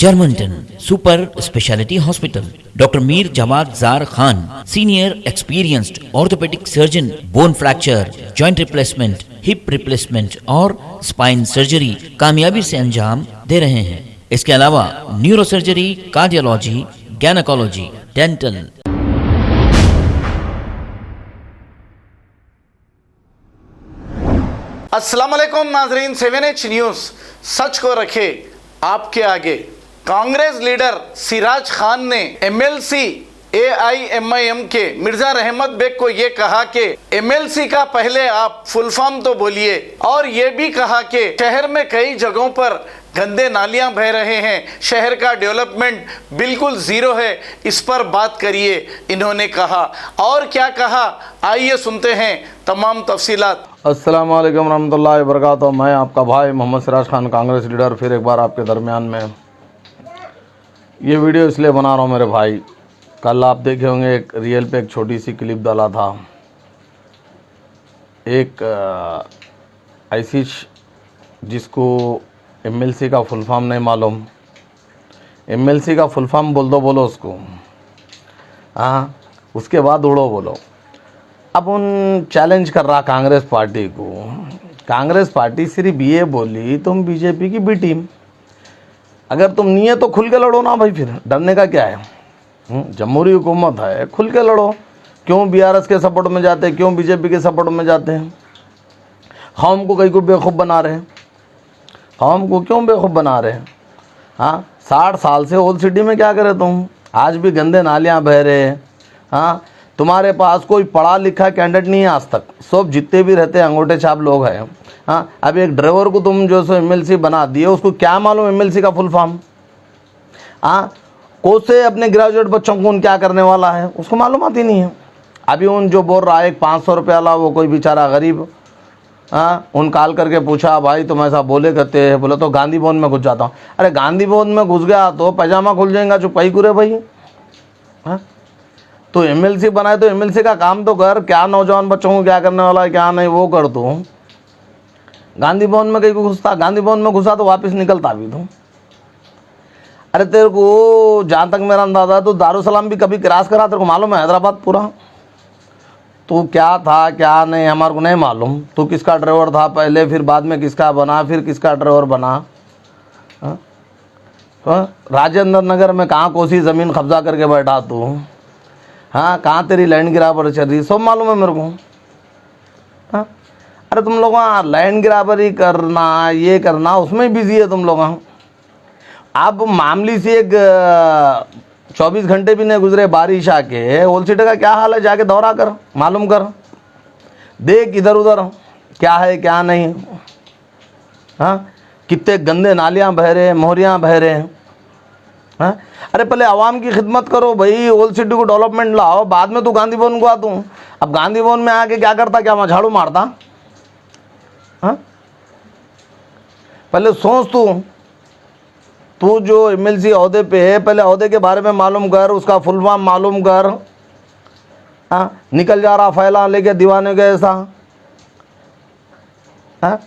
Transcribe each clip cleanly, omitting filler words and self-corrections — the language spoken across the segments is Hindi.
Germanton super speciality hospital, doctor Mir Jawad Jar Khan, senior experienced orthopaedic surgeon, bone fracture, joint replacement, hip replacement और स्पाइन सर्जरी कामयाबी से अंजाम दे रहे हैं। इसके अलावा neuro surgery, cardiology, gynaecology, dental. अस्सलाम वालेकुम नाजरीन, 7H न्यूज़ सच को रखे आपके आगे। कांग्रेस लीडर सिराज खान ने MLC AIMIM के मिर्जा रहमत बेग को ये कहा कि MLC का पहले आप फुल फॉर्म तो बोलिए, और ये भी कहा कि शहर में कई जगहों पर गंदे नालियां बह रहे हैं, शहर का डेवलपमेंट बिल्कुल ज़ीरो है, इस पर बात करिए, इन्होंने कहा। और क्या कहा, आइए सुनते हैं तमाम तफसीलात। अस्सलाम वालेकुम रहमतुल्लाहि व बरकातहू। मैं आपका भाई मोहम्मद सिराज खान, कांग्रेस लीडर, फिर एक बार आपके दरमियान में ये वीडियो इसलिए बना रहा हूँ मेरे भाई। कल आप देखे होंगे एक रियल पे एक छोटी सी क्लिप डाला था, एक ऐसी जिसको MLC का फुल फॉर्म नहीं मालूम। MLC का फुल फॉर्म बोलो उसको, हाँ, उसके बाद उड़ो बोलो। अब उन चैलेंज कर रहा कांग्रेस पार्टी को। कांग्रेस पार्टी सिर्फ ये बोली तुम बीजेपी की बी टीम, अगर तुम नहीं है तो खुल के लड़ो ना भाई, फिर डरने का क्या है। जमहूरी हुकूमत है, खुल के लड़ो। क्यों BRS के सपोर्ट में जाते हैं, क्यों बीजेपी के सपोर्ट में जाते हैं? कौम को कहीं को बेवकूफ़ बना रहे हैं, कौम को क्यों बेवकूफ़ बना रहे हैं? हाँ, 60 साल से ओल्ड सिटी में क्या करे तुम? आज भी गंदे नालियाँ बह रहे हैं। हाँ, तुम्हारे पास कोई पढ़ा लिखा कैंडिडेट नहीं है आज तक, सब जितने भी रहते हैं अंगूठे छाप लोग हैं। हाँ, अब एक ड्राइवर को तुम जो सो MLC बना दिए, उसको क्या मालूम MLC का फुल फॉर्म? हाँ, कोसे अपने ग्रेजुएट बच्चों को उन क्या करने वाला है उसको मालूम आती नहीं है। अभी उन जो बोल रहा है 500 रुपये वाला, वो कोई बेचारा गरीब, हाँ, उन कॉल करके पूछा भाई तुम ऐसा बोले करते हैं, बोले तो गांधी भवन में घुस जाता हूँ। अरे गांधी भवन में घुस गया तो पैजामा खुल जाएगा, चुपाई करे भाई। हाँ, तो MLC बनाए तो MLC का काम तो कर, क्या नौजवान बच्चों को क्या करने वाला है क्या नहीं वो कर दो। गांधी भवन में कहीं को घुसता, गांधी भवन में घुसा तो वापस निकलता भी तू। अरे तेरे को जहाँ तक मेरा अंदाजा है तो दारुसलाम भी कभी क्रॉस करा, तेरे को मालूम है हैदराबाद पूरा? तू क्या था क्या नहीं हमारे को नहीं मालूम। तू किसका ड्राइवर था पहले, फिर बाद में किसका बना, फिर किसका ड्राइवर बना? राजेंद्र नगर में कहाँ कोसी ज़मीन कब्जा करके बैठा तू? हाँ, कहाँ तेरी लैंड गिराबरी चल रही, सब मालूम है मेरे को। हाँ, अरे तुम लोग लैंड गिराबरी करना, ये करना, उसमें बिजी है तुम लोग। अब मामूली से एक 24 घंटे भी नहीं गुजरे बारिश आके, ओल्ड सिटी का क्या हाल है जाके दौरा कर, मालूम कर, देख इधर उधर क्या है क्या नहीं। हाँ, कितने गंदे नालियाँ बह रहे हैं, मोहरियाँ बह रहे हैं। हाँ, अरे पहले आवाम की खिदमत करो भाई, ओल्ड सिटी को डेवलपमेंट लाओ, बाद में तू गांधी भवन को आ तू। अब गांधी भवन में आके क्या करता, क्या वहाँ झाड़ू मारता? हाँ, पहले सोच तू जो MLC ओहदे पे है, पहले ओहदे के बारे में मालूम कर, उसका फुल फॉर्म मालूम कर। हाँ, निकल जा रहा फैला लेके दीवाने के ऐसा। हाँ,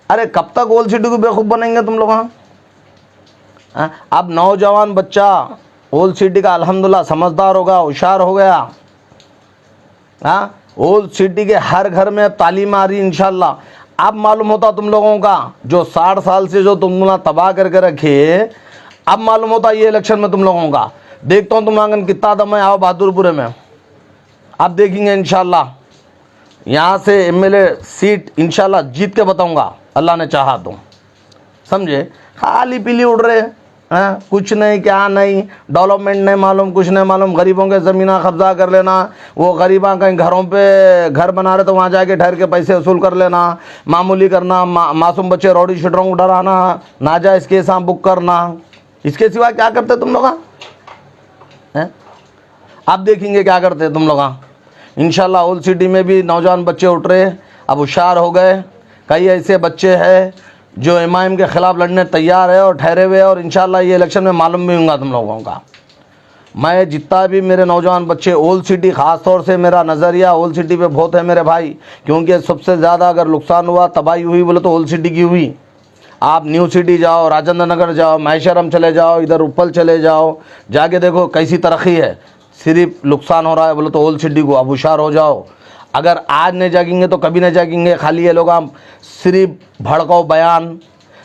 अरे कब तक ओल्ड सिटी को बेवकूफ़ बनेंगे तुम लोग? हाँ, अब नौजवान बच्चा ओल्ड सिटी का अल्हम्दुलिल्लाह समझदार होगा, होशियार हो गया। हाँ, ओल्ड सिटी के हर घर में तालीम आ रही इंशाल्लाह। अब मालूम होता तुम लोगों का जो 60 साल से जो तुम तबाह करके रखे, अब मालूम होता ये इलेक्शन में तुम लोगों का। देखता हूँ तुम आंगन कितना दम है, आओ बहादुरपुरे में, अब देखेंगे इंशाल्लाह। यहाँ से MLA सीट इंशाल्लाह जीत के बताऊँगा, अल्लाह ने चाहा तो, समझे। खाली पीली उड़ रहे हैं, कुछ नहीं क्या नहीं, डेवलपमेंट नहीं मालूम, कुछ नहीं मालूम। गरीबों के ज़मीना कब्जा कर लेना, वो गरीबा कहीं घरों पे घर बना रहे तो वहाँ जाके ठहर के पैसे वसूल कर लेना, मामूली करना, मासूम बच्चे रौडी शूटरों को डराना, नाजायज़ केस बुक करना, इसके सिवा क्या करते तुम लोग? अब देखेंगे क्या करते तुम लोग। इंशाल्लाह ओल्ड सिटी में भी नौजवान बच्चे उठ रहे, अब होशियार हो गए। कई ऐसे बच्चे हैं जो MIM के ख़िलाफ़ लड़ने तैयार है और ठहरे हुए, और इंशाल्लाह ये इलेक्शन में मालूम भी होगा तुम लोगों का। मैं जितना भी मेरे नौजवान बच्चे ओल्ड सिटी, ख़ास तौर से मेरा नज़रिया ओल्ड सिटी पे बहुत है मेरे भाई, क्योंकि सबसे ज़्यादा अगर नुकसान हुआ, तबाही हुई बोले तो ओल्ड सिटी की हुई। आप न्यू सिटी जाओ, राजेंद्र नगर जाओ, माहेश्वरम चले जाओ, इधर उपल चले जाओ, जाके देखो कैसी तरक्की है। सिर्फ नुकसान हो रहा है बोले तो ओल्ड सिटी को, अब होशियार हो जाओ। अगर आज नहीं जागेंगे तो कभी नहीं जागेंगे। खाली ये लोग हम सिर्फ भड़काओ बयान,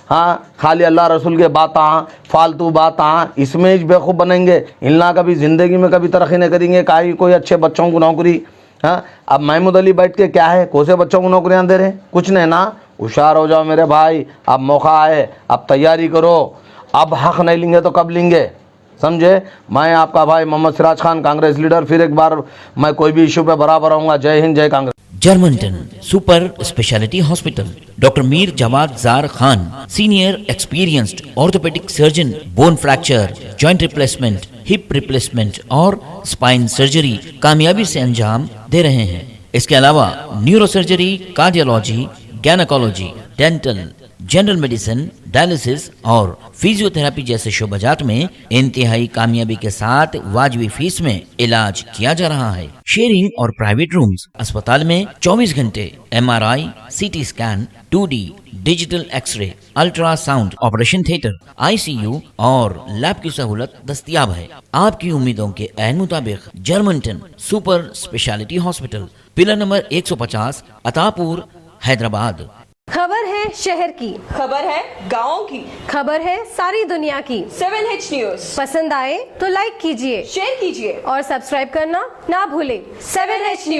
हाँ, खाली अल्लाह रसूल के बातें, फालतू बातें, इसमें ही बेवकूफ़ बनेंगे। इनला कभी ज़िंदगी में कभी तरक्की नहीं करेंगे। कोई अच्छे बच्चों को नौकरी, हाँ, अब महमूद अली बैठ के क्या है, कौन से बच्चों को नौकरियां दे रहे हैं? कुछ नहीं ना। होशियार हो जाओ मेरे भाई, अब मौका आए, अब तैयारी करो। अब हक नहीं लेंगे तो कब लेंगे, समझे। मैं आपका भाई मोहम्मद सिराज खान, कांग्रेस लीडर। फिर एक बार मैं कोई भी इशू पे बराबर आऊँगा। जय हिंद, जय कांग्रेस। जर्मनटन super speciality hospital, doctor Mir Jamat Zar Khan, senior experienced orthopaedic surgeon, bone fracture, joint replacement, hip replacement और स्पाइन सर्जरी कामयाबी से अंजाम दे रहे हैं। इसके अलावा neuro surgery, cardiology, gynaecology, dental, general medicine, dialysis और फिजियोथेरेपी जैसे शोबाजात में इंतहाई कामयाबी के साथ वाजबी फीस में इलाज किया जा रहा है। शेयरिंग और प्राइवेट रूम्स, अस्पताल में 24 घंटे MRI, CT scan, 2D digital xray, ultrasound, operation theatre, ICU और लैब की सहूलत दस्तयाब है। आपकी उम्मीदों के ऐन मुताबिक Germanten super speciality hospital, pillar number 150, Attapur, Hyderabad. खबर है शहर की, खबर है गाँव की, खबर है सारी दुनिया की। 7H न्यूज पसंद आए तो लाइक कीजिए, शेयर कीजिए और सब्सक्राइब करना ना भूलें। 7H news.